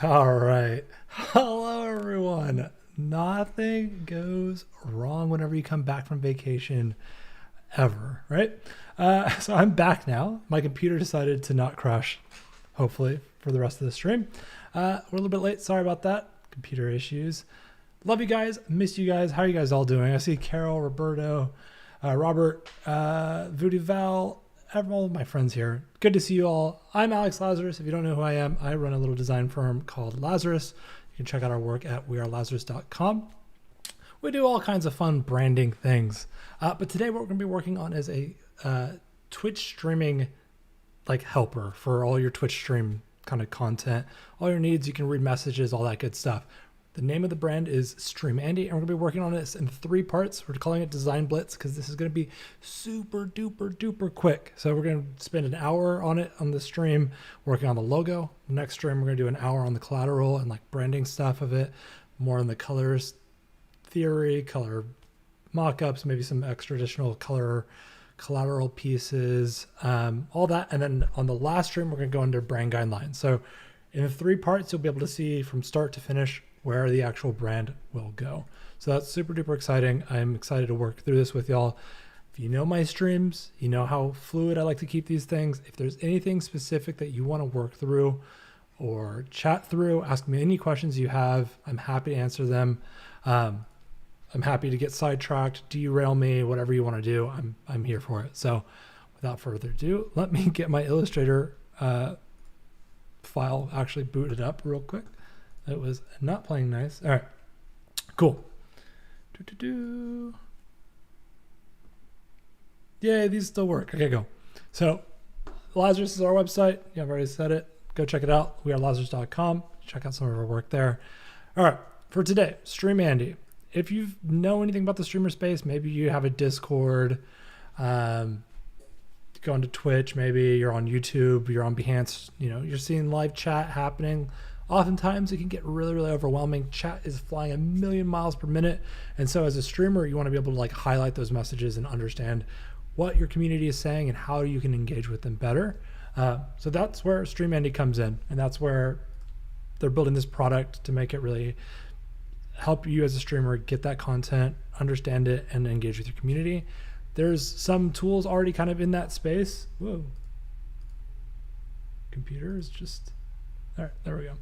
All right. Hello, everyone. Nothing goes wrong whenever you come back from vacation, ever, right? So I'm back now. My computer decided to not crash, hopefully, for the rest of the stream. We're a little bit late. Sorry about that. Computer issues. Love you guys. Miss you guys. How are you guys all doing? I see Carol, Roberto, Robert, Voodoo Val, all of my friends here. Good to see you all. I'm Alex Lazaris. If you don't know who I am, I run a little design firm called Lazaris. You can check out our work at wearelazarus.com. We do all kinds of fun branding things. But today what we're going to be working on is a Twitch streaming helper for all your Twitch stream kind of content. All your needs, you can read messages, all that good stuff. The name of the brand is Stream Andy, and we're going to be working on this in 3 parts. We're calling it Design Blitz because this is going to be super duper duper quick. So we're going to spend an hour on it on the stream, working on the logo. The next stream, we're going to do an hour on the collateral and branding stuff of it, more on the colors theory, color mock-ups, maybe some extra additional color collateral pieces, all that. And then on the last stream, we're going to go into brand guidelines. So in the 3 parts, you'll be able to see from start to finish where the actual brand will go. So that's super duper exciting. I'm excited to work through this with y'all. If you know my streams, you know how fluid I like to keep these things. If there's anything specific that you want to work through or chat through, ask me any questions you have. I'm happy to answer them. I'm happy to get sidetracked, derail me, whatever you want to do. I'm here for it. So without further ado, let me get my Illustrator file actually booted up real quick. It was not playing nice. All right, cool. Yay, these still work. Okay, go. So Lazarus is our website. Yeah, I've already said it. Go check it out. Wearelazarus.com. Check out some of our work there. All right, for today, Stream Andy. If you know anything about the streamer space, maybe you have a Discord, go into Twitch, maybe you're on YouTube, you're on Behance, you're seeing live chat happening. Oftentimes it can get really, really overwhelming. Chat is flying a million miles per minute. And so as a streamer, you want to be able to highlight those messages and understand what your community is saying and how you can engage with them better. So that's where Stream Andy comes in. And that's where they're building this product to make it really help you as a streamer get that content, understand it, and engage with your community. There's some tools already kind of in that space. Whoa. Computer is just, all right, there we go.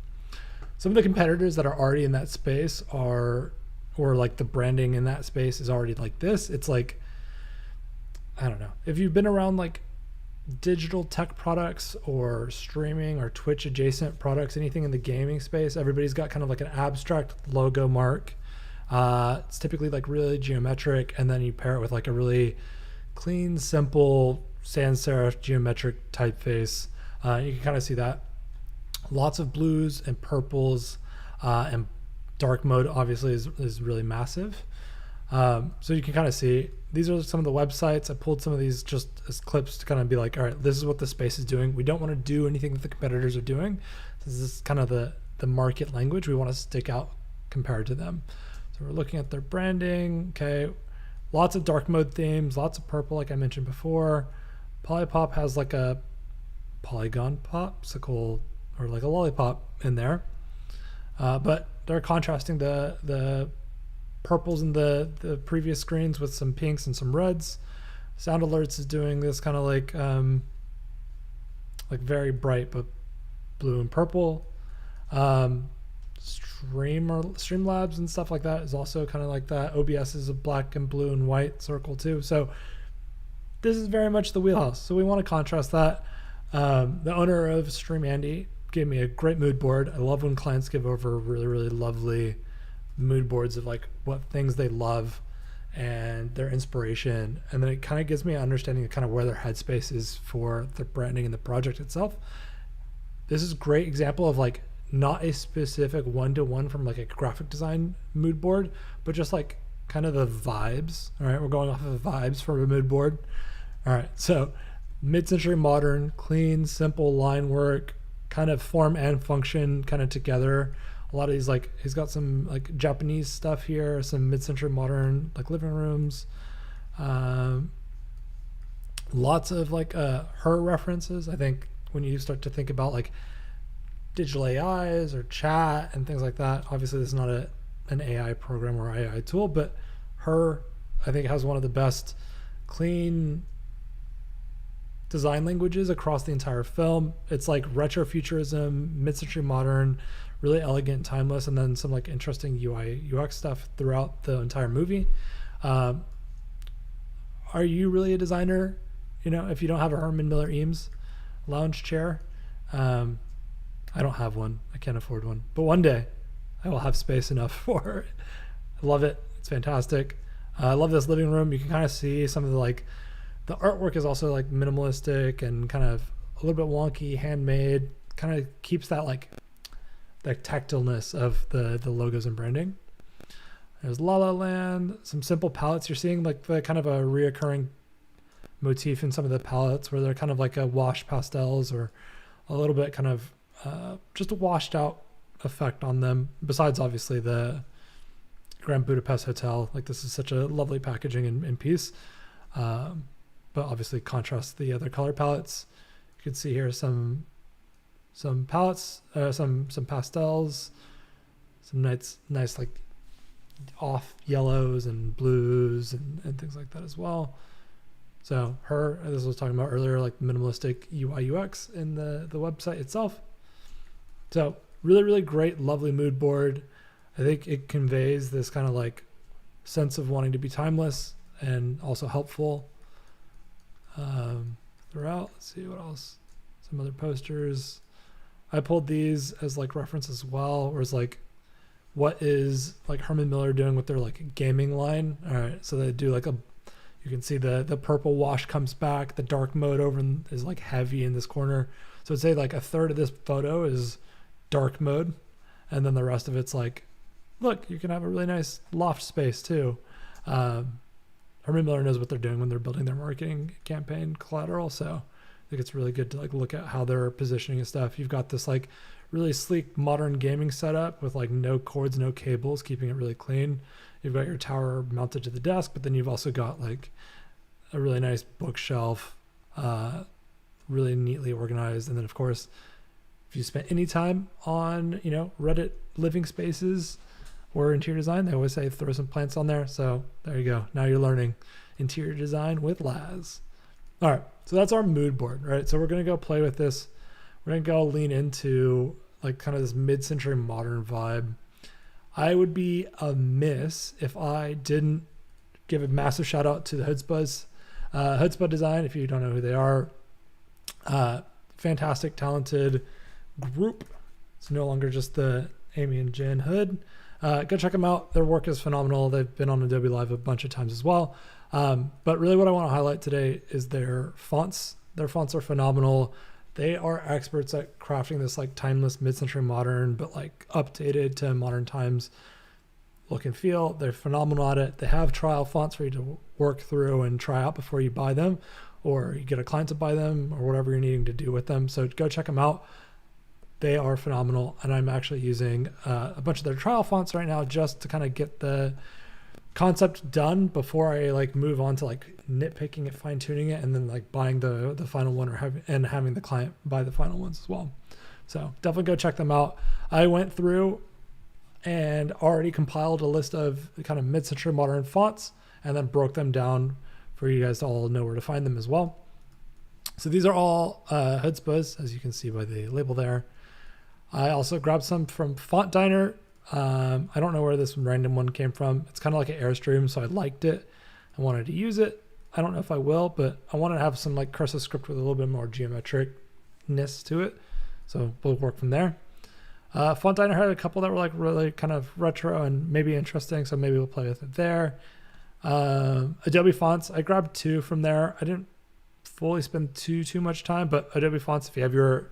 Some of the competitors that are already in that space or the branding in that space is already like this. It's I don't know. If you've been around digital tech products or streaming or Twitch adjacent products, anything in the gaming space, everybody's got kind of an abstract logo mark. It's typically really geometric, and then you pair it with a really clean, simple sans serif geometric typeface. You can kind of see that. Lots of blues and purples, and dark mode obviously is really massive. So you can kind of see these are some of the websites. I pulled some of these just as clips to kind of be all right, this is what the space is doing. We don't want to do anything that the competitors are doing. This is kind of the market language. We want to stick out compared to them. So we're looking at their branding. Okay, lots of dark mode themes, lots of purple, like I mentioned before. Polypop has a polygon popsicle or a lollipop in there, but they're contrasting the purples in the previous screens with some pinks and some reds. Sound Alerts is doing this kind of very bright but blue and purple. Streamlabs and stuff like that is also kind of like that. OBS is a black and blue and white circle too. So this is very much the wheelhouse. So we want to contrast that. The owner of Stream Andy gave me a great mood board. I love when clients give over really, really lovely mood boards of what things they love and their inspiration. And then it kind of gives me an understanding of kind of where their headspace is for the branding and the project itself. This is a great example of not a specific one-to-one from a graphic design mood board, but just kind of the vibes. All right, we're going off of the vibes for a mood board. All right, so mid-century modern, clean, simple line work, kind of form and function kind of together. A lot of these he's got some Japanese stuff here, some mid-century modern living rooms, lots of her references. I think when you start to think about digital AIs or chat and things like that. Obviously, this is not an AI program or AI tool, but her, I think, has one of the best clean design languages across the entire film. It's like retrofuturism, mid-century modern, really elegant, timeless, and then some like interesting UI UX stuff throughout the entire movie. Are you really a designer? You know, if you don't have a Herman Miller Eames lounge chair, I don't have one. I can't afford one, but one day I will have space enough for it. I love it. It's fantastic. I love this living room. You can kind of see some of the like, the artwork is also like minimalistic and kind of a little bit wonky, handmade, kind of keeps that like the tactileness of the logos and branding. There's La La Land, some simple palettes. You're seeing like the kind of a reoccurring motif in some of the palettes where they're kind of like a wash pastels or a little bit kind of just a washed out effect on them. Besides obviously the Grand Budapest Hotel, like this is such a lovely packaging and piece. But obviously contrasts the other color palettes. You can see here some palettes, some pastels, some nice like off yellows and blues and things like that as well. So her, this was talking about earlier, like minimalistic UI UX in the website itself. So really, really great, lovely mood board. I think it conveys this kind of like sense of wanting to be timeless and also helpful throughout. Let's see what else. Some other posters. I pulled these as like reference as well, where it's like, what is like Herman Miller doing with their like gaming line? All right, so they do like you can see the purple wash comes back, the dark mode over is like heavy in this corner. So I'd say like a third of this photo is dark mode, and then the rest of it's like, look, you can have a really nice loft space too. Herman Miller knows what they're doing when they're building their marketing campaign collateral. So I think it's really good to like look at how they're positioning and stuff. You've got this like really sleek modern gaming setup with like no cords, no cables, keeping it really clean. You've got your tower mounted to the desk, but then you've also got like a really nice bookshelf, really neatly organized. And then of course, if you spent any time on, you know, Reddit living spaces or interior design, they always say throw some plants on there. So there you go. Now you're learning interior design with Laz. All right. So that's our mood board, right? So we're going to go play with this. We're going to go lean into like kind of this mid-century modern vibe. I would be amiss if I didn't give a massive shout out to the Hoodzpah Design. If you don't know who they are, fantastic, talented group. It's no longer just the Amy and Jen Hood. Go check them out. Their work is phenomenal. They've been on Adobe Live a bunch of times as well. But really what I want to highlight today is their fonts. Their fonts are phenomenal. They are experts at crafting this like timeless mid-century modern, but like updated to modern times look and feel. They're phenomenal at it. They have trial fonts for you to work through and try out before you buy them, or you get a client to buy them, or whatever you're needing to do with them. So go check them out. They are phenomenal. And I'm actually using a bunch of their trial fonts right now just to kind of get the concept done before I like move on to like nitpicking it, fine tuning it, and then like buying the final one or having the client buy the final ones as well. So definitely go check them out. I went through and already compiled a list of kind of mid-century modern fonts and then broke them down for you guys to all know where to find them as well. So these are all Hoodzpahs, as you can see by the label there. I also grabbed some from Font Diner. I don't know where this random one came from. It's kind of like an Airstream, so I liked it. I wanted to use it. I don't know if I will, but I want to have some like cursive script with a little bit more geometricness to it. So we'll work from there. Font Diner had a couple that were like really kind of retro and maybe interesting, so maybe we'll play with it there. Adobe Fonts, I grabbed 2 from there. I didn't fully spend too much time, but Adobe Fonts, if you have your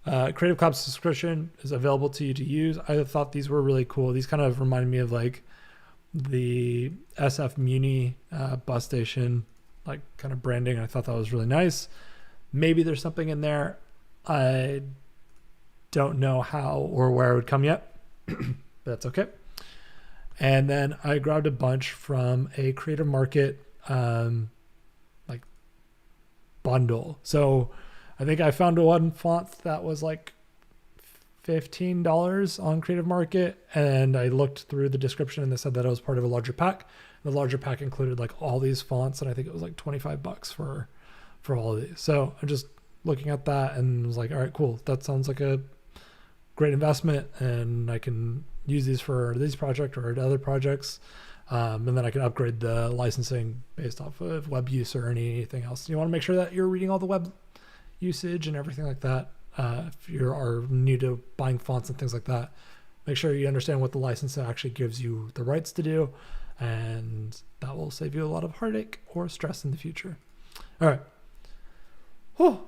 Creative Cloud subscription, is available to you to use. I thought these were really cool. These kind of remind me of like the SF Muni bus station, like kind of branding. I thought that was really nice. Maybe there's something in there. I don't know how or where it would come yet, but that's okay. And then I grabbed a bunch from a Creative Market like bundle. So I think I found one font that was like $15 on Creative Market, and I looked through the description and they said that it was part of a larger pack. The larger pack included like all these fonts, and I think it was like $25 for all of these. So I'm just looking at that and was like, all right, cool. That sounds like a great investment, and I can use these for this project or other projects. And then I can upgrade the licensing based off of web use or anything else. You want to make sure that you're reading all the web usage and everything like that. If you are new to buying fonts and things like that, make sure you understand what the license actually gives you the rights to do, and that will save you a lot of heartache or stress in the future. All right. Whew.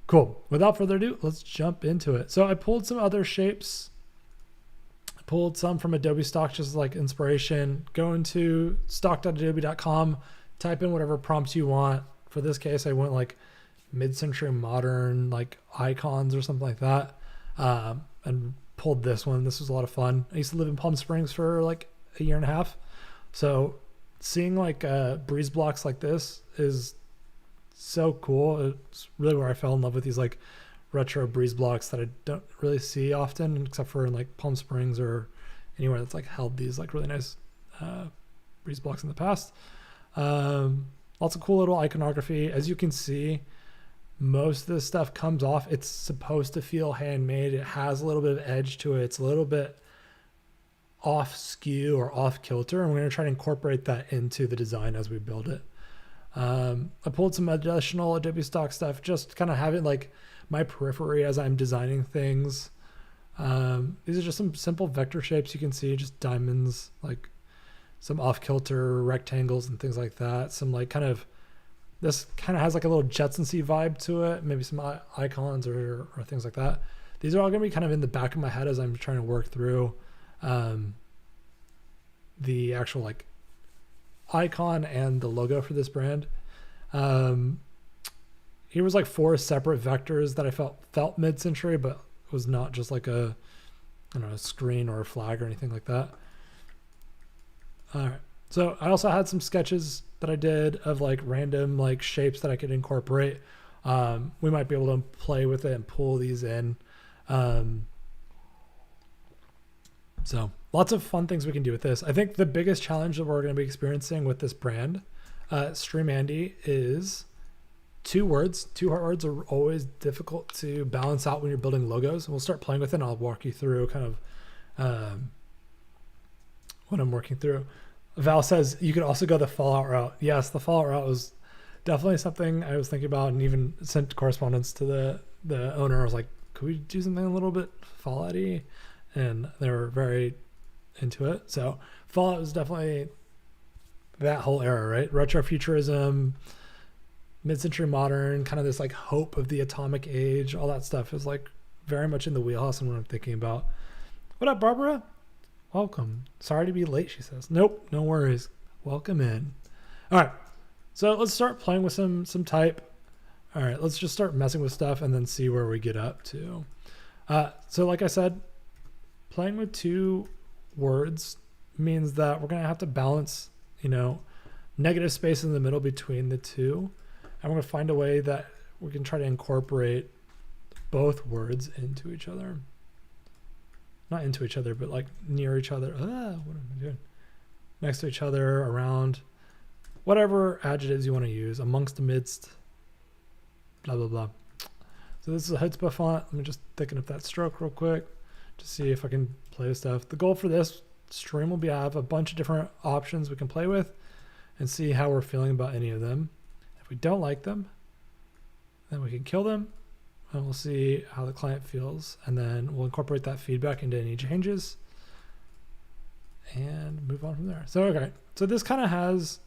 Cool. Without further ado, let's jump into it. So I pulled some other shapes. I pulled some from Adobe stock, just like inspiration. Go into stock.adobe.com, type in whatever prompts you want. For this case, I went like mid-century modern, like icons or something like that, and pulled this one. This was a lot of fun. I used to live in Palm Springs for like a year and a half, so seeing like breeze blocks like this is so cool. It's really where I fell in love with these like retro breeze blocks that I don't really see often, except for in like Palm Springs or anywhere that's like held these like really nice breeze blocks in the past. Lots of cool little iconography. As you can see, most of this stuff comes off. It's supposed to feel handmade. It has a little bit of edge to it. It's a little bit off skew or off kilter, and we're going to try to incorporate that into the design as we build it. I pulled some additional Adobe stock stuff, just kind of have it like my periphery as I'm designing things. These are just some simple vector shapes you can see, just diamonds, like some off kilter rectangles and things like that. Some like kind of, this kind of has like a little Jetsonsy vibe to it, maybe some icons or things like that. These are all going to be kind of in the back of my head as I'm trying to work through the actual like icon and the logo for this brand. Here was like 4 separate vectors that I felt mid-century, but it was not just like a, I don't know, a screen or a flag or anything like that. All right. So I also had some sketches that I did of like random like shapes that I could incorporate. We might be able to play with it and pull these in. So lots of fun things we can do with this. I think the biggest challenge that we're going to be experiencing with this brand, Stream Andy, is 2 words. 2 hard words are always difficult to balance out when you're building logos. And we'll start playing with it, and I'll walk you through kind of what I'm working through. Val says you could also go the Fallout route. Yes, the Fallout route was definitely something I was thinking about, and even sent correspondence to the owner. I was like, could we do something a little bit Fallout-y? And they were very into it. So Fallout was definitely that whole era, right? Retrofuturism, mid-century modern, kind of this like hope of the atomic age. All that stuff is like very much in the wheelhouse and what I'm thinking about. What up, Barbara? Welcome. Sorry to be late, she says. Nope, no worries. Welcome in. All right, so let's start playing with some type. All right, let's just start messing with stuff and then see where we get up to. So like I said, playing with 2 words means that we're going to have to balance, you know, negative space in the middle between the 2. And we're going to find a way that we can try to incorporate both words into each other. Not into each other, but like near each other. What am I doing? Next to each other, around, whatever adjectives you want to use, amongst, amidst, blah, blah, blah. So this is a Hoodzpah font. Let me just thicken up that stroke real quick to see if I can play with stuff. The goal for this stream will be to have a bunch of different options we can play with and see how we're feeling about any of them. If we don't like them, then we can kill them. And we'll see how the client feels, and then we'll incorporate that feedback into any changes and move on from there. So, okay. So this kind of has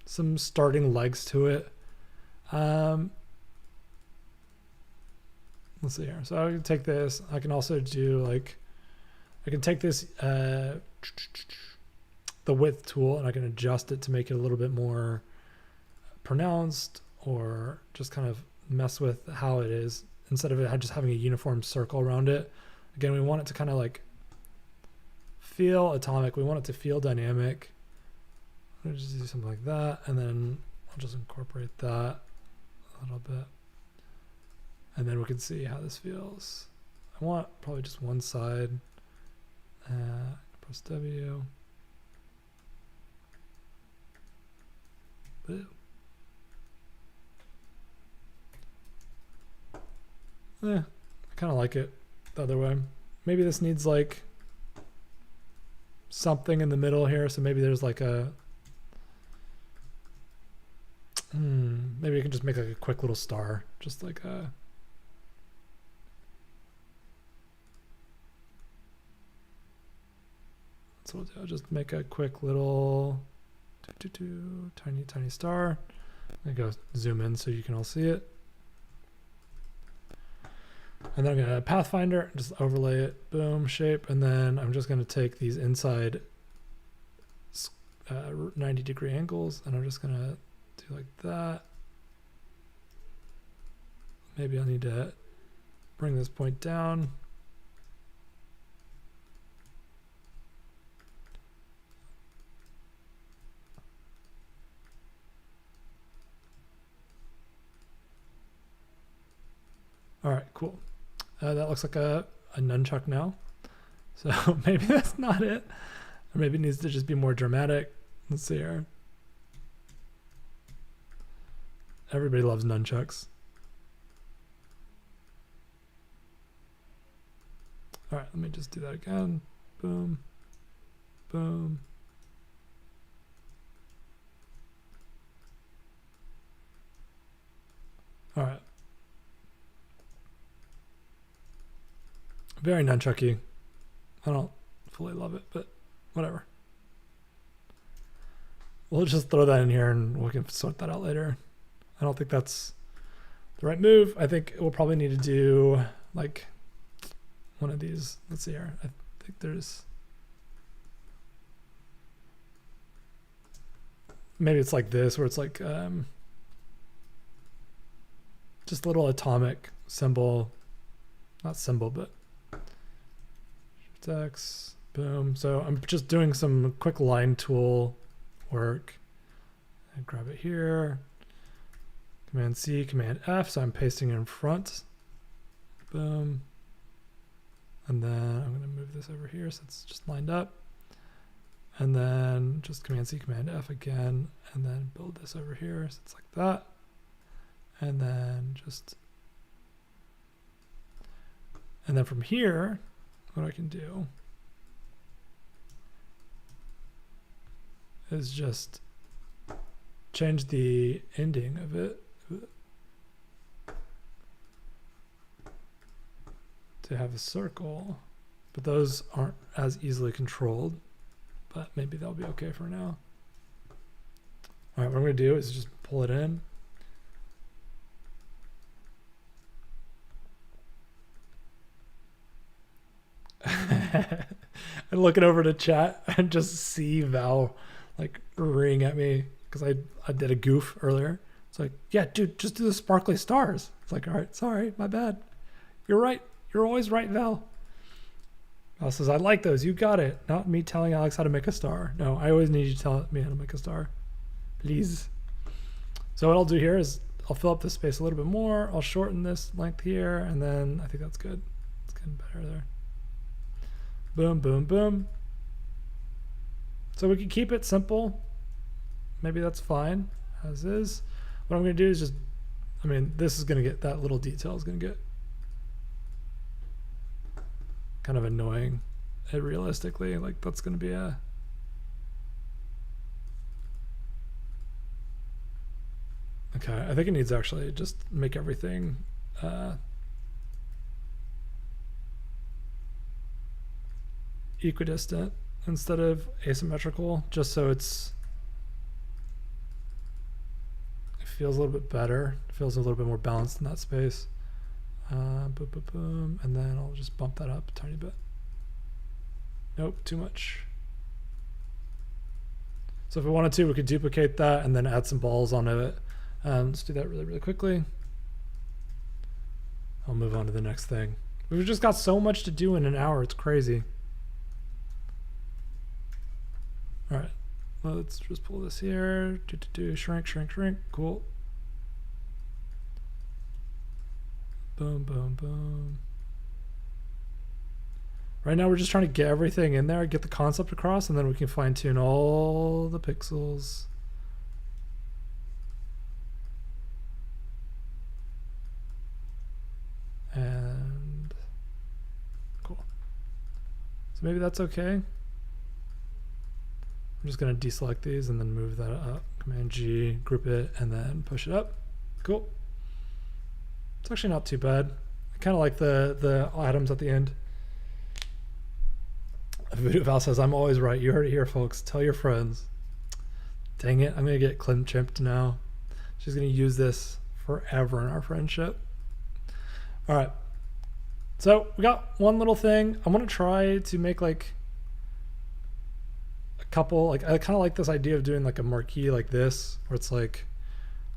some starting legs to it. Let's see here. So I can take this. I can also do like, I can take this, the width tool, and I can adjust it to make it a little bit more pronounced, or just kind of mess with how it is instead of it just having a uniform circle around it. Again, we want it to kind of like feel atomic. We want it to feel dynamic. I'll just do something like that, and then I'll just incorporate that a little bit. And then we can see how this feels. I want probably just one side. Press W. Boo. I kind of like it the other way. Maybe this needs like something in the middle here. So maybe there's like a, maybe you can just make like a quick little star, just like a, that's what I'll do. I'll just make a quick little tiny star. And go zoom in so you can all see it. And then I'm going to Pathfinder, just overlay it, boom, shape. And then I'm just going to take these inside 90-degree angles, and I'm just going to do like that. Maybe I'll need to bring this point down. All right, cool. That looks like a nunchuck now. So maybe that's not it. Or maybe it needs to just be more dramatic. Let's see here. Everybody loves nunchucks. All right, let me just do that again. Boom, boom. All right. Very nunchucky. I don't fully love it, but whatever. We'll just throw that in here and we can sort that out later. I don't think that's the right move. I think we'll probably need to do like one of these. Let's see here. I think there's, maybe it's like this, where it's like just a little atomic symbol, not symbol, but X, boom. So I'm just doing some quick line tool work. I grab it here, Command C, Command F. So I'm pasting it in front. Boom. And then I'm going to move this over here so it's just lined up. And then just Command C, Command F again, and then build this over here so it's like that. And then just, and then from here, what I can do is just change the ending of it to have a circle, but those aren't as easily controlled, but maybe that'll be okay for now. All right, what I'm going to do is just pull it in. And looking over to chat and just see Val like ring at me because I did a goof earlier. It's like, yeah, dude, just do the sparkly stars. It's like, all right, sorry, my bad. You're right. You're always right, Val. Val says, I like those. You got it. Not me telling Alex how to make a star. No, I always need you to tell me how to make a star. Please. So what I'll do here is I'll fill up this space a little bit more. I'll shorten this length here, and then I think that's good. It's getting better there. Boom, boom, boom. So we can keep it simple. Maybe that's fine as is. What I'm going to do is just, I mean, this is going to get, that little detail is going to get kind of annoying. It realistically, like that's going to be a, okay, I think it needs to actually just make everything equidistant instead of asymmetrical, just so it feels a little bit better. It feels a little bit more balanced in that space. Boom, boom, boom. And then I'll just bump that up a tiny bit. Nope, too much. So if we wanted to, we could duplicate that and then add some balls onto it. Let's do that really, really quickly. I'll move on to the next thing. We've just got so much to do in an hour. It's crazy. All right, well, let's just pull this here. Shrink, shrink, shrink. Cool. Boom, boom, boom. Right now we're just trying to get everything in there, get the concept across, and then we can fine tune all the pixels. And cool. So maybe that's okay. I'm just gonna deselect these and then move that up. Command G, group it, and then push it up. Cool. It's actually not too bad. I kind of like the items at the end. Voodoo Val says, I'm always right. You heard it here, folks. Tell your friends. Dang it. I'm going to get Clint chimped now. She's going to use this forever in our friendship. All right. So we got one little thing. I want to try to make like a couple, like I kind of like this idea of doing like a marquee like this, where it's like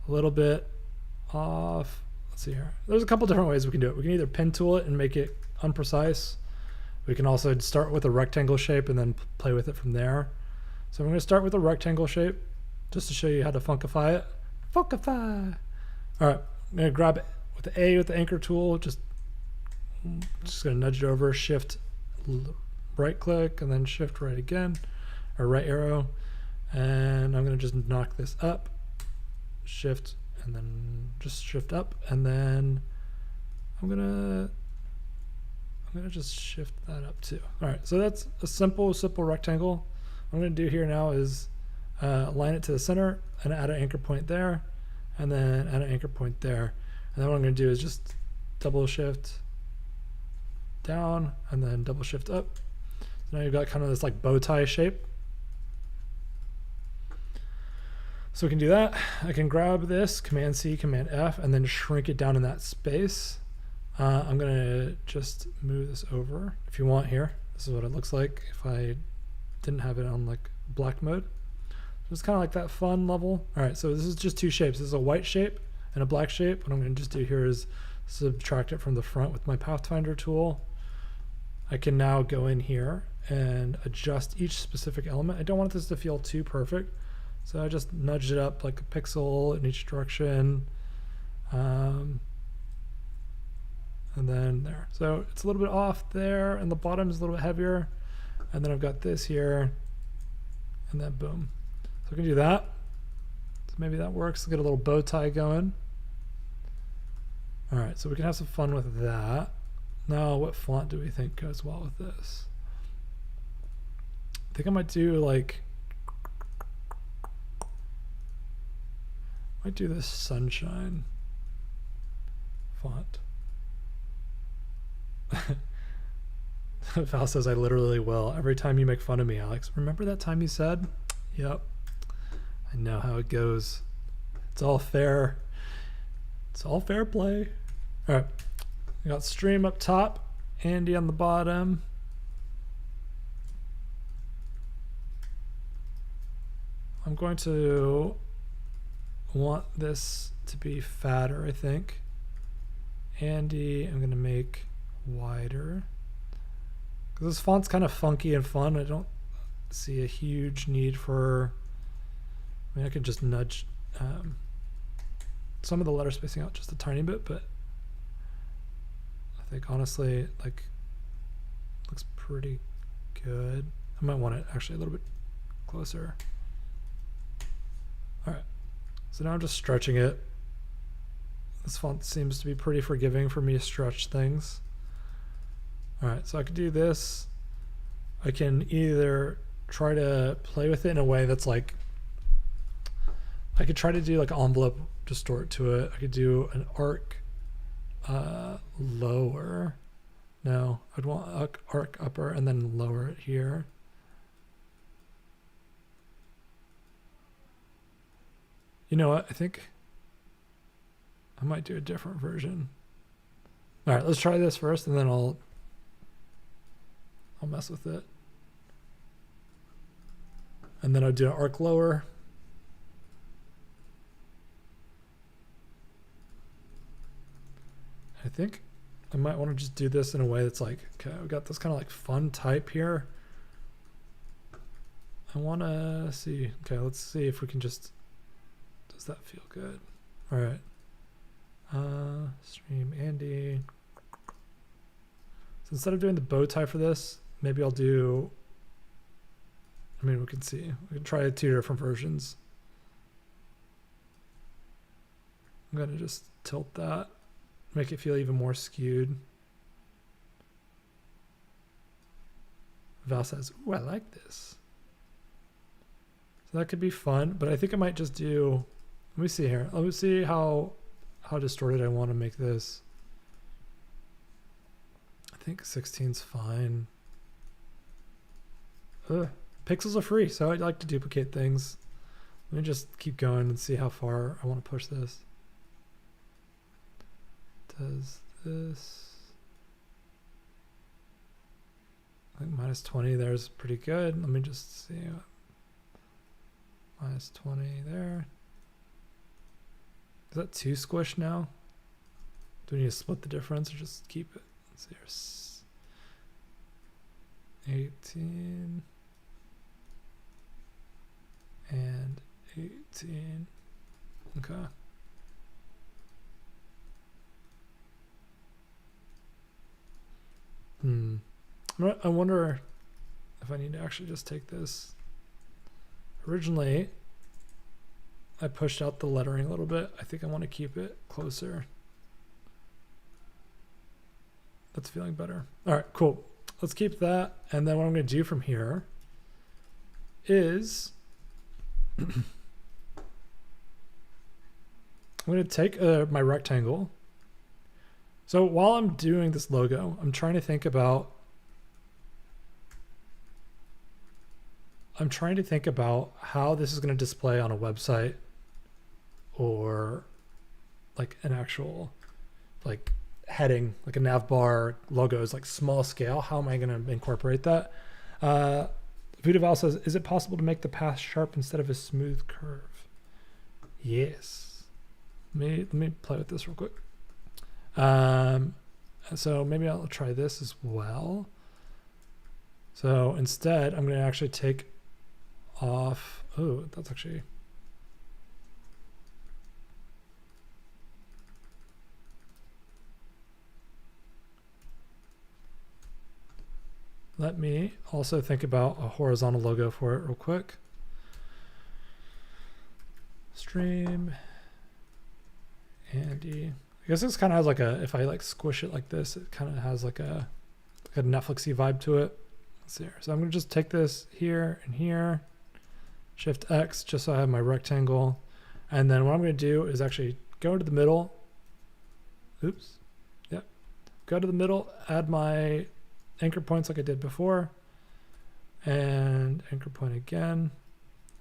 a little bit off. Let's see here. There's a couple different ways we can do it. We can either pin tool it and make it unprecise. We can also start with a rectangle shape and then play with it from there. So I'm going to start with a rectangle shape just to show you how to funkify it. Funkify! All right, I'm going to grab it with the A with the anchor tool. Just going to nudge it over, shift right click, and then shift right again, or right arrow. And I'm going to just knock this up, shift, and then just shift up. And then I'm going to just shift that up too. All right, so that's a simple rectangle. What I'm going to do here now is align it to the center and add an anchor point there, and then add an anchor point there. And then what I'm going to do is just double shift down and then double shift up. So now you've got kind of this like bow tie shape. So we can do that. I can grab this, Command C, Command F, and then shrink it down in that space. I'm going to just move this over if you want here. This is what it looks like if I didn't have it on like black mode. So it's kind of like that fun level. All right, so this is just two shapes. This is a white shape and a black shape. What I'm going to just do here is subtract it from the front with my Pathfinder tool. I can now go in here and adjust each specific element. I don't want this to feel too perfect, so I just nudged it up like a pixel in each direction. And then there. So it's a little bit off there, and the bottom is a little bit heavier. And then I've got this here, and then boom. So I can do that. So maybe that works. Get a little bow tie going. All right, so we can have some fun with that. Now, what font do we think goes well with this? I think I might do like, might do this Sunshine font. Val says, I literally will. Every time you make fun of me, Alex. Remember that time you said? Yep. I know how it goes. It's all fair. It's all fair play. All right. We got stream up top, Andy on the bottom. I'm going to want this to be fatter, I think. Andy, I'm going to make wider. Because this font's kind of funky and fun. I don't see a huge need for, I mean, I could just nudge some of the letter spacing out just a tiny bit, but I think honestly, like, looks pretty good. I might want it actually a little bit closer. All right, so now I'm just stretching it. This font seems to be pretty forgiving for me to stretch things. All right, so I could do this. I can either try to play with it in a way that's like, I could try to do like envelope distort to it. I could do an arc lower. No, I'd want arc upper and then lower it here. You know what? I think I might do a different version. All right, let's try this first, and then I'll mess with it. And then I'll do an arc lower. I think I might want to just do this in a way that's like, okay, we got this kind of like fun type here. I want to see, okay, let's see if we can just, does that feel good? All right. Stream Andy. So instead of doing the bow tie for this, maybe I'll do, I mean, we can see, we can try 2 different versions. I'm going to just tilt that, make it feel even more skewed. Val says, ooh, I like this. So that could be fun, but I think I might just do, let me see here. Let me see how distorted I want to make this. I think 16's fine. Ugh. Pixels are free, so I'd like to duplicate things. Let me just keep going and see how far I want to push this. Does this, I think minus 20 there is pretty good. Let me just see. Minus 20 there. Is that too squished now? Do we need to split the difference or just keep it? Let's see here. 18 and 18. Okay. I wonder if I need to actually just take this. Originally, I pushed out the lettering a little bit. I think I want to keep it closer. That's feeling better. All right, cool. Let's keep that. And then what I'm going to do from here is I'm going to take my rectangle. So while I'm doing this logo, I'm trying to think about how this is going to display on a website or like an actual like heading, like a nav bar logos, like small scale. How am I going to incorporate that? Vudaval says, is it possible to make the path sharp instead of a smooth curve? Yes. Let me play with this real quick. So maybe I'll try this as well. So instead, I'm going to actually take off. Oh, that's actually. Let me also think about a horizontal logo for it real quick. Stream Andy. I guess this kind of has like a, if I like squish it like this, it kind of has like a Netflixy vibe to it. Let's see here. So I'm going to just take this here and here, Shift X, just so I have my rectangle. And then what I'm going to do is actually go to the middle. Oops. Yep. Go to the middle, add my anchor points like I did before, and anchor point again.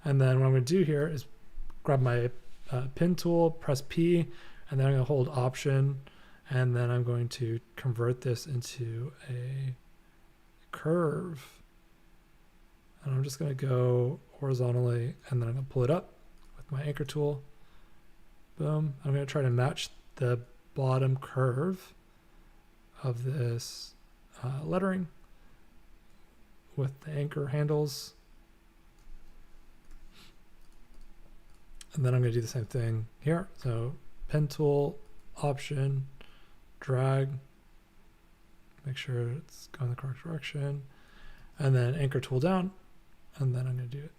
And then what I'm going to do here is grab my pin tool, press P, and then I'm going to hold Option, and then I'm going to convert this into a curve. And I'm just going to go horizontally, and then I'm going to pull it up with my anchor tool. Boom. I'm going to try to match the bottom curve of this lettering with the anchor handles. And then I'm going to do the same thing here. So pen tool, Option, drag, make sure it's going the correct direction, and then anchor tool down, and then I'm going to do it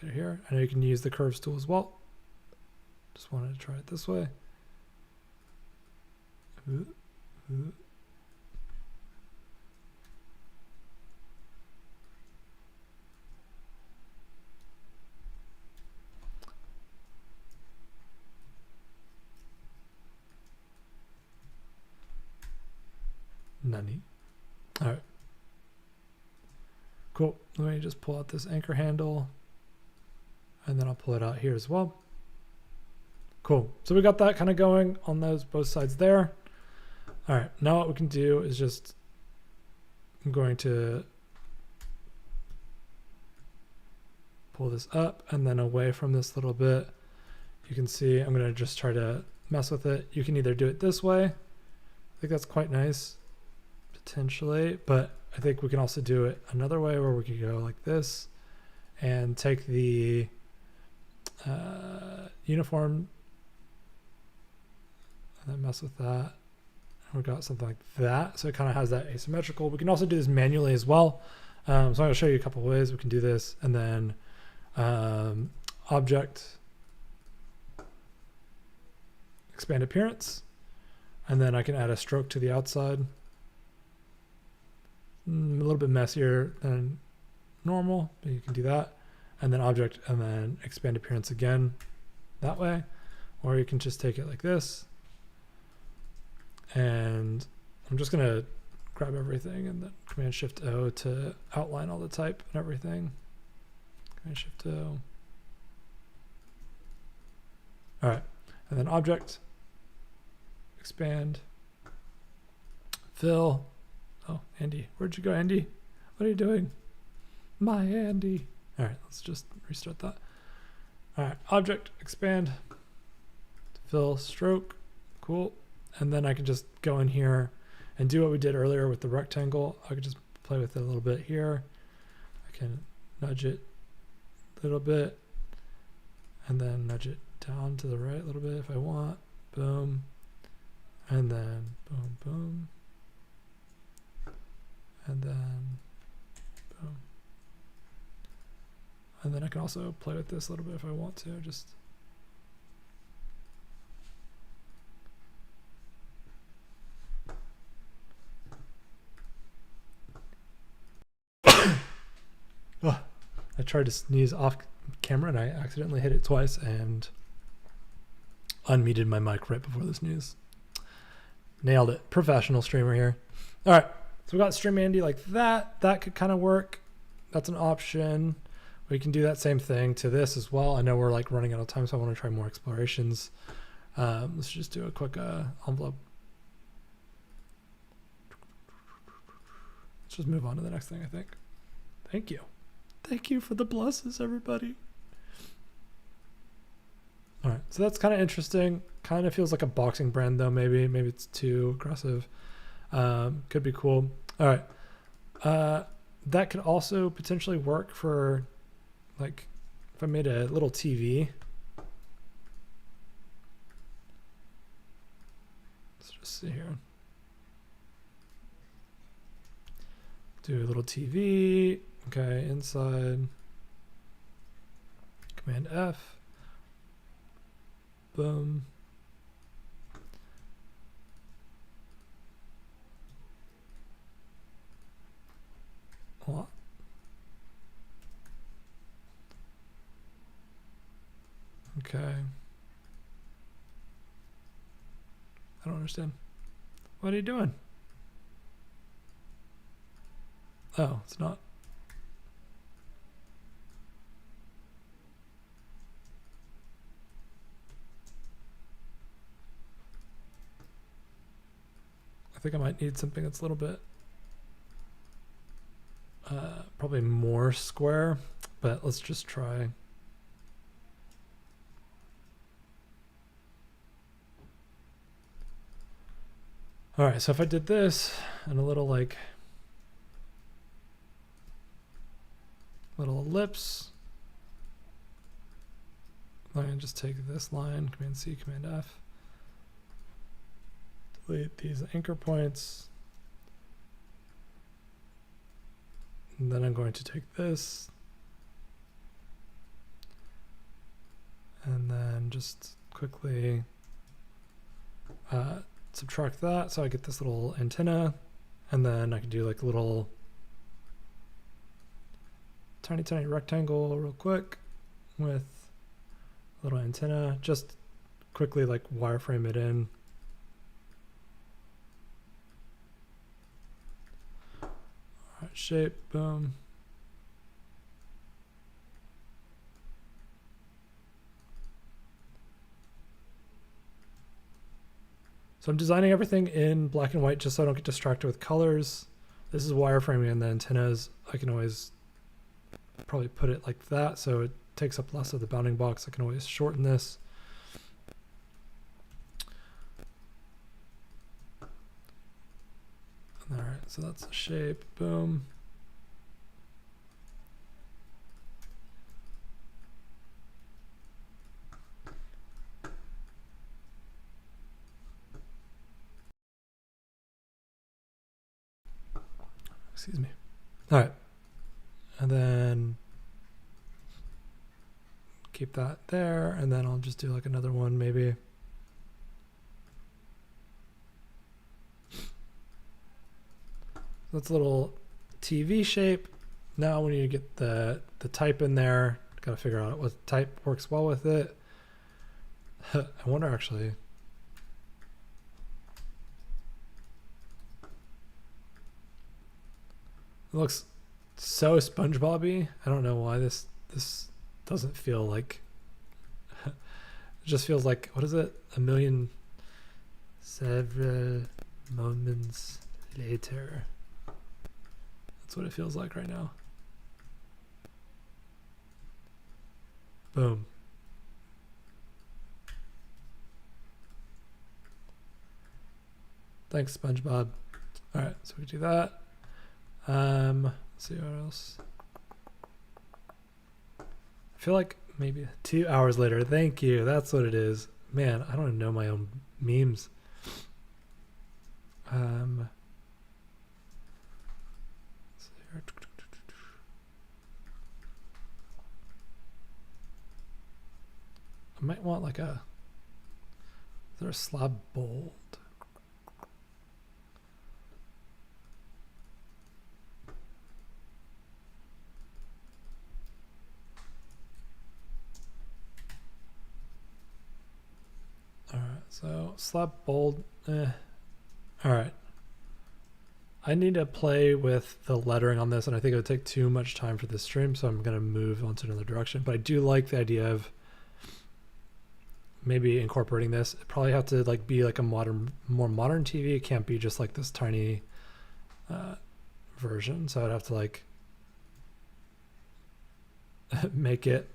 like here. I know you can use the curves tool as well. Just wanted to try it this way. Nani. All right. Cool. Let me just pull out this anchor handle, and then I'll pull it out here as well. Cool. So we got that kind of going on those both sides there. All right. Now what we can do is just, I'm going to pull this up and then away from this little bit. You can see I'm going to just try to mess with it. You can either do it this way. I think that's quite nice. Potentially, but I think we can also do it another way where we could go like this and take the uniform and then mess with that. And we've got something like that. So it kind of has that asymmetrical. We can also do this manually as well. So I'm going to show you a couple of ways we can do this. And then object, expand appearance. And then I can add a stroke to the outside. A little bit messier than normal, but you can do that. And then object, and then expand appearance again that way. Or you can just take it like this. And I'm just going to grab everything and then Command Shift O to outline all the type and everything. Command Shift O. All right. And then object, expand, fill. Oh, Andy, where'd you go, Andy? What are you doing? My Andy. All right, let's just restart that. All right, object, expand, fill, stroke, cool. And then I can just go in here and do what we did earlier with the rectangle. I could just play with it a little bit here. I can nudge it a little bit and then nudge it down to the right a little bit if I want. Boom. And then boom, boom. And then boom. And then I can also play with this a little bit if I want to. Just oh, I tried to sneeze off camera and I accidentally hit it twice and unmuted my mic right before the sneeze. Nailed it. Professional streamer here. All right. So we got Stream Andy like that. That could kind of work. That's an option. We can do that same thing to this as well. I know we're like running out of time, so I want to try more explorations. Let's just do a quick envelope. Let's just move on to the next thing, I think. Thank you. Thank you for the blesses, everybody. All right, so that's kind of interesting. Kind of feels like a boxing brand though, maybe. Maybe it's too aggressive. Could be cool. All right. That could also potentially work for like if I made a little TV. Let's just see here. Do a little TV. Okay, inside. Command F. Boom. What? Okay. I don't understand. What are you doing? Oh, it's not. I think I might need something that's a little bit probably more square, but let's just try. All right, so if I did this and a little like little ellipse, I can just take this line, Command C, Command F, delete these anchor points. And then I'm going to take this and then just quickly subtract that. So I get this little antenna, and then I can do like a little tiny rectangle real quick with a little antenna. Just quickly like wireframe it in. All right, shape, boom. So I'm designing everything in black and white just so I don't get distracted with colors. This is wireframing, and the antennas, I can always probably put it like that so it takes up less of the bounding box. I can always shorten this. All right, so that's the shape, boom. Excuse me. All right. And then keep that there. And then I'll just do like another one maybe. That's a little TV shape. Now we need to get the type in there. Got to figure out what type works well with it. I wonder actually. It looks so SpongeBob-y. I don't know why this doesn't feel like. It just feels like, what is it? A million several moments later. That's what it feels like right now. Boom. Thanks, SpongeBob. All right, so we do that. Let's see what else. I feel like maybe 2 hours later. Thank you. That's what it is. Man, I don't even know my own memes. I might want like a, is there a slab bold? All right, so slab bold, All right. I need to play with the lettering on this, and I think it would take too much time for this stream, so I'm going to move on to another direction. But I do like the idea of maybe incorporating this. It probably have to like be like a more modern TV. It can't be just like this tiny version. So I'd have to like make it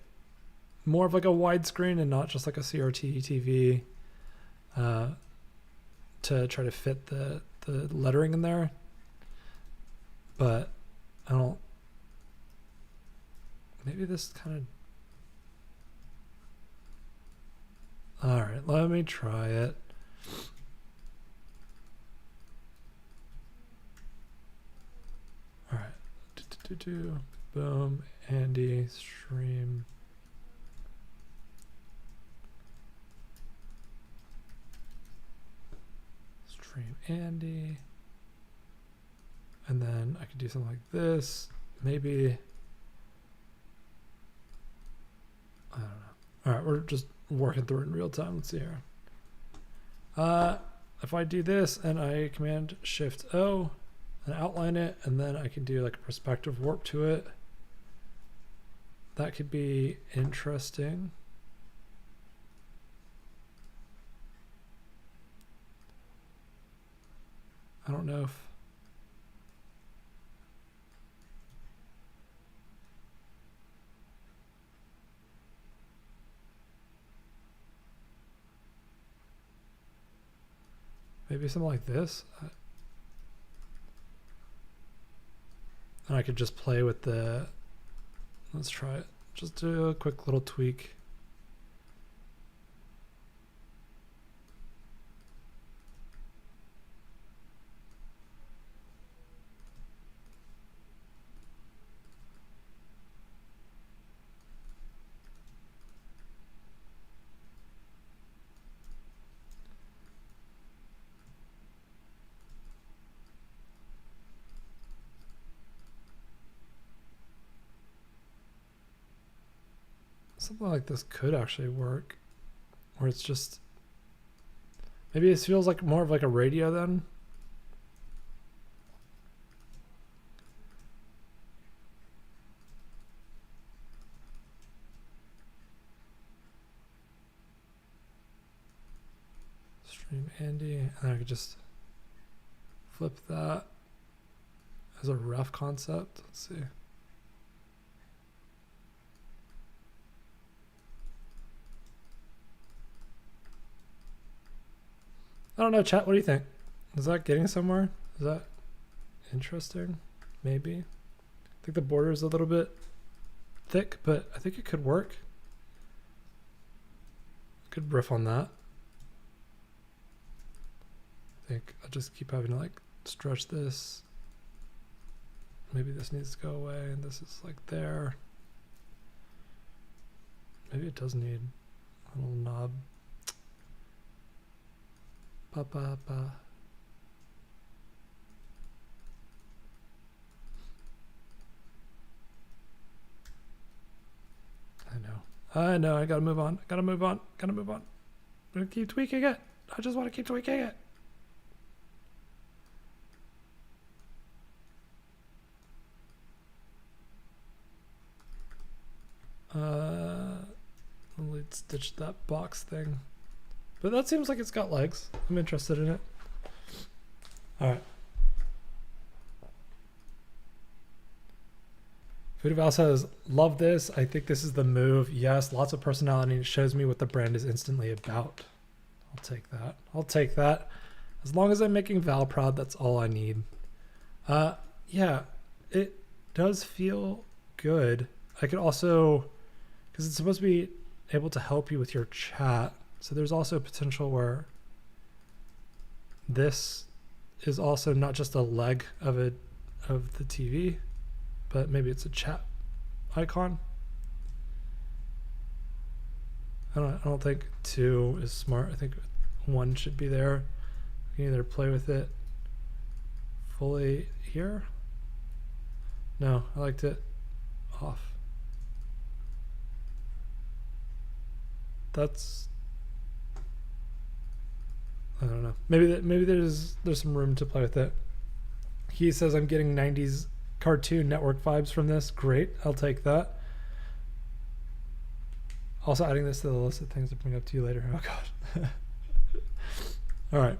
more of like a widescreen and not just like a CRT TV to try to fit the lettering in there. But I don't, maybe this kind of, all right, let me try it. All right, boom, Andy, stream. Stream Andy. And then I could do something like this, maybe. I don't know. All right, we're just working through it in real time. Let's see here. If I do this and I command Shift O and outline it, and then I can do like a perspective warp to it, that could be interesting. I don't know if maybe something like this. And I could just play with the, let's try it. Just do a quick little tweak. Something like this could actually work, where it's just, maybe it feels like more of like a radio then. Stream Andy, and then I could just flip that as a rough concept. Let's see. I don't know, chat, what do you think? Is that getting somewhere? Is that interesting? Maybe. I think the border is a little bit thick, but I think it could work. Could riff on that. I think I'll just keep having to like stretch this. maybe this needs to go away and this is like there. Maybe it does need a little knob. Ba, ba, ba. I know, I gotta move on. I'm gonna keep tweaking it. I just want to keep tweaking it. Let's ditch that box thing. But that seems like it's got legs. I'm interested in it. All right. Foodval says, love this. I think this is the move. Yes, lots of personality. It shows me what the brand is instantly about. I'll take that. I'll take that. As long as I'm making Val proud, that's all I need. Yeah, it does feel good. I could also, because it's supposed to be able to help you with your chat. So there's also potential where this is also not just a leg of the TV, but maybe it's a chat icon. I don't think 2 is smart. I think 1 should be there. You can either play with it fully here. No, I liked it off. That's, I don't know. Maybe there's some room to play with it. He says I'm getting 90s Cartoon Network vibes from this. Great, I'll take that. Also adding this to the list of things to bring up to you later. Oh god. All right,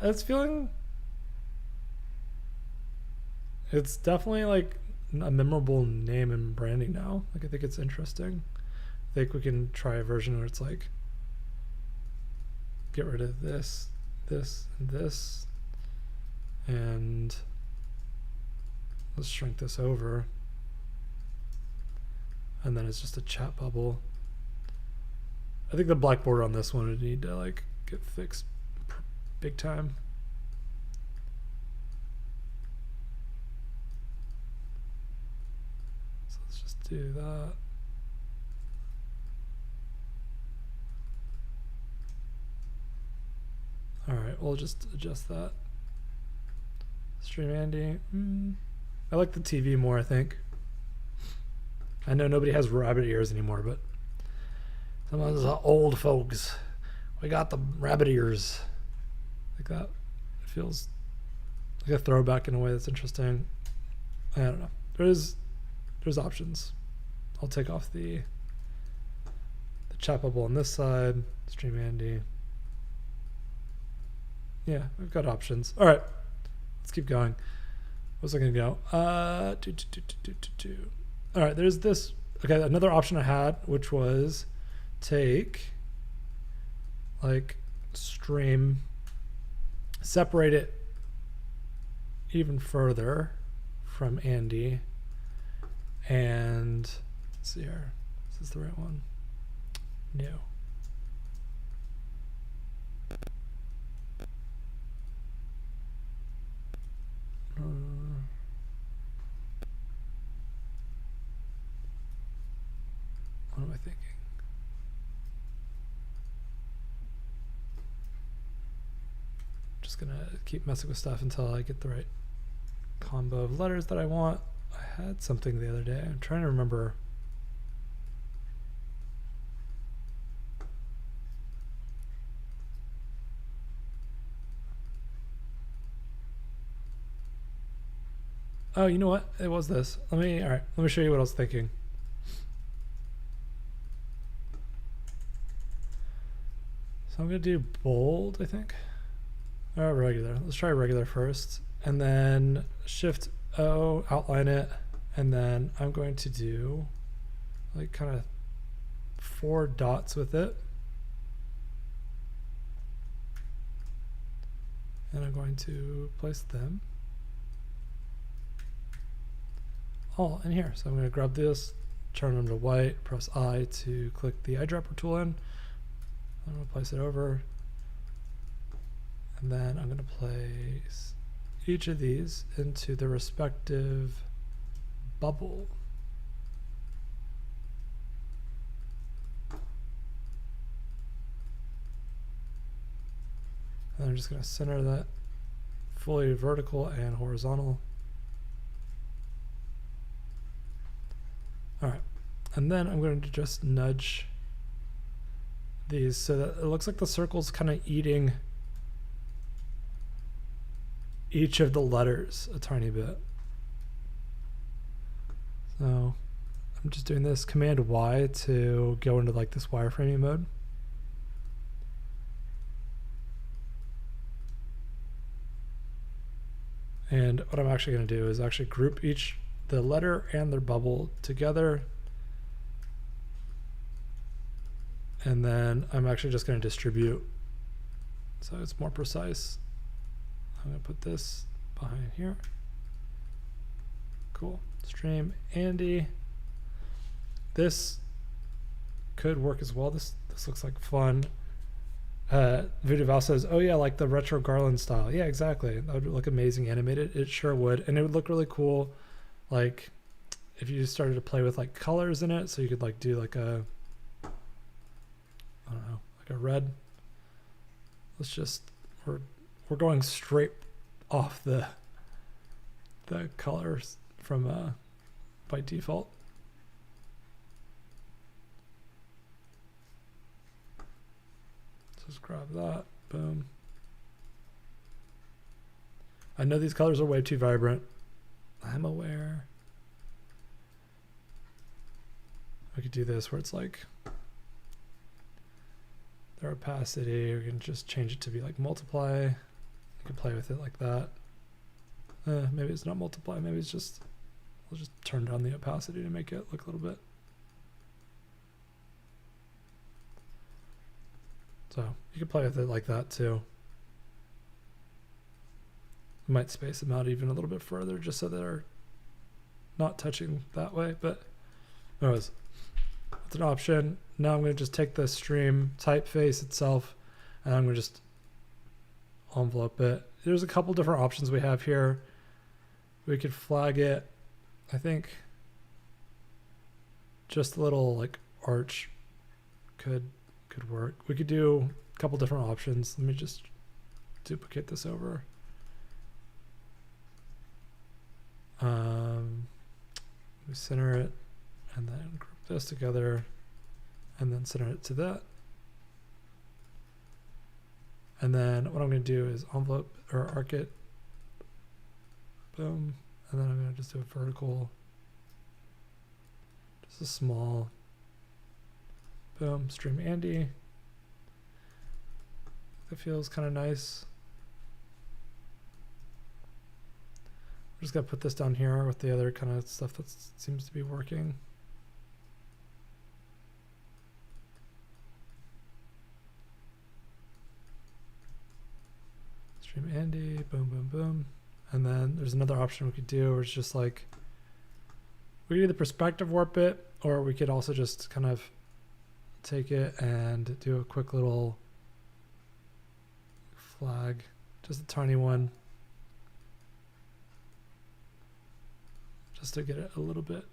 it's feeling. It's definitely like a memorable name and branding now. Like I think it's interesting. I think we can try a version where it's like get rid of this, this, and this, and let's shrink this over, and then it's just a chat bubble. I think the black border on this one would need to like get fixed big time. So let's just do that. All right, we'll just adjust that. Stream Andy. I like the TV more, I think. I know nobody has rabbit ears anymore, but some of us old folks, we got the rabbit ears. Like that. It feels like a throwback in a way that's interesting. I don't know. There's options. I'll take off the chat bubble on this side. Stream Andy. Yeah, we've got options. All right, let's keep going. What's I gonna go? All right, there's this. Okay, another option I had, which was take like stream, separate it even further from Andy, and let's see here. Is this the right one? No. What am I thinking? Just gonna keep messing with stuff until I get the right combo of letters that I want. I had something the other day. I'm trying to remember. Oh, you know what? It was this. All right, let me show you what I was thinking. So I'm gonna do bold, I think. Or regular. Let's try regular first. And then Shift O, outline it. And then I'm going to do like kind of 4 dots with it. And I'm going to place them all in here. So I'm going to grab this, turn them to white, press I to click the eyedropper tool in. I'm going to place it over. And then I'm going to place each of these into the respective bubble. And I'm just going to center that fully vertical and horizontal. All right. And then I'm going to just nudge these so that it looks like the circle's kind of eating each of the letters a tiny bit. So I'm just doing this Command Y to go into like this wireframing mode. And what I'm actually going to do is actually group the letter and their bubble together. And then I'm actually just going to distribute so it's more precise. I'm going to put this behind here. Cool. Stream Andy. This could work as well. This looks like fun. Voodoo Val says, oh yeah, like the retro garland style. Yeah, exactly. That would look amazing animated. It sure would. And it would look really cool. Like if you started to play with like colors in it. So you could like do like a, I don't know, like a red. Let's just, we're going straight off the colors from by default. Just grab that, boom. I know these colors are way too vibrant. I'm aware. We could do this where it's like their opacity. We can just change it to be like multiply. You can play with it like that. Maybe it's not multiply. Maybe it's just, we'll just turn down the opacity to make it look a little bit. So you can play with it like that too. I might space them out even a little bit further just so they're not touching that way. But anyways, it's an option. Now I'm going to just take the stream typeface itself and I'm going to just envelope it. There's a couple different options we have here. We could flag it. I think just a little like arch could work. We could do a couple different options. Let me just duplicate this over. We center it and then group this together and then center it to that. And then what I'm going to do is envelope or arc it. Boom. And then I'm going to just do a vertical. Just a small. Boom. Stream Andy. That feels kind of nice. I'm just going to put this down here with the other kind of stuff that seems to be working. Stream Andy, boom, boom, boom. And then there's another option we could do where it's just like, we could either perspective warp it, or we could also just kind of take it and do a quick little flag, just a tiny one, just to get it a little bit.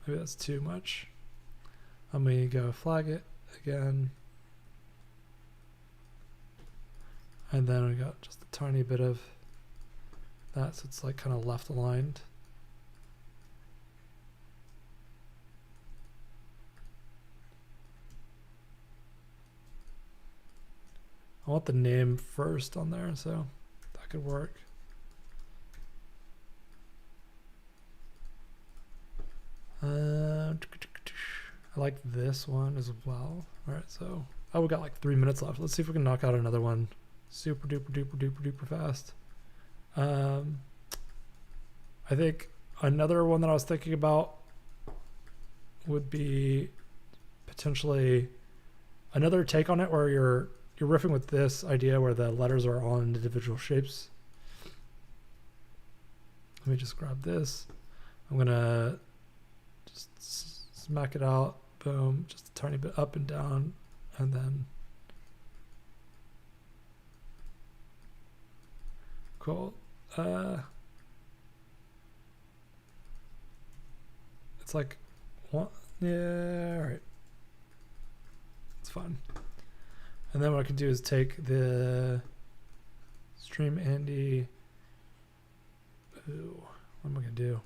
Maybe that's too much. I'm going to go flag it again. And then we got just a tiny bit of that, so it's like kind of left aligned. I want the name first on there, so that could work. I like this one as well. All right, so we got like 3 minutes left. Let's see if we can knock out another one super duper duper duper duper fast. I think another one that I was thinking about would be potentially another take on it where you're riffing with this idea where the letters are all in individual shapes. Let me just grab this. I'm gonna just smack it out. Boom, just a tiny bit up and down, and then cool. It's like, what? Yeah, all right. It's fine. And then what I can do is take the stream Andy. Ooh, what am I gonna do?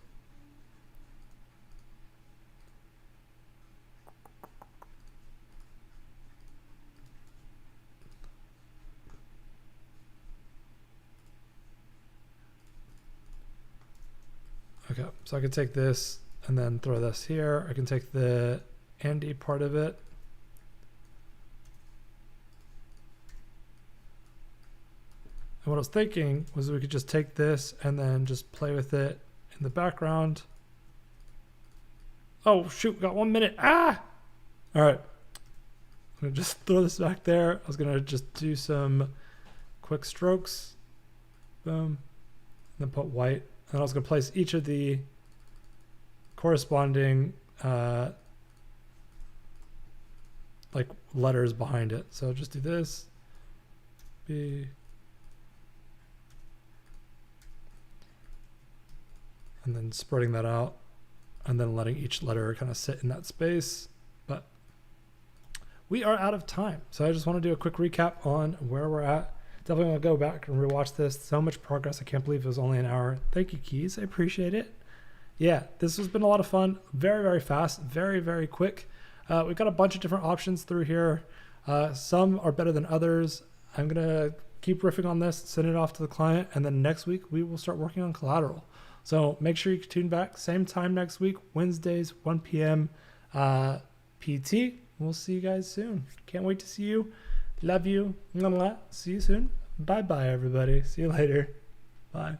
Okay, so I can take this and then throw this here. I can take the Andy part of it. And what I was thinking was we could just take this and then just play with it in the background. Oh shoot, got 1 minute. Ah! All right. I'm gonna just throw this back there. I was gonna just do some quick strokes. Boom. And then put white. And I was gonna place each of the corresponding like letters behind it. So just do this. B. And then spreading that out and then letting each letter kind of sit in that space. But we are out of time. So I just want to do a quick recap on where we're at. Definitely want to go back and rewatch this. So much progress. I can't believe it was only an hour. Thank you, Keys. I appreciate it. Yeah, this has been a lot of fun. Very, very fast. Very, very quick. We've got a bunch of different options through here. Some are better than others. I'm going to keep riffing on this, send it off to the client. And then next week, we will start working on collateral. So make sure you tune back. Same time next week, Wednesdays, 1 p.m. PT. We'll see you guys soon. Can't wait to see you. Love you. See you soon. Bye-bye, everybody. See you later. Bye.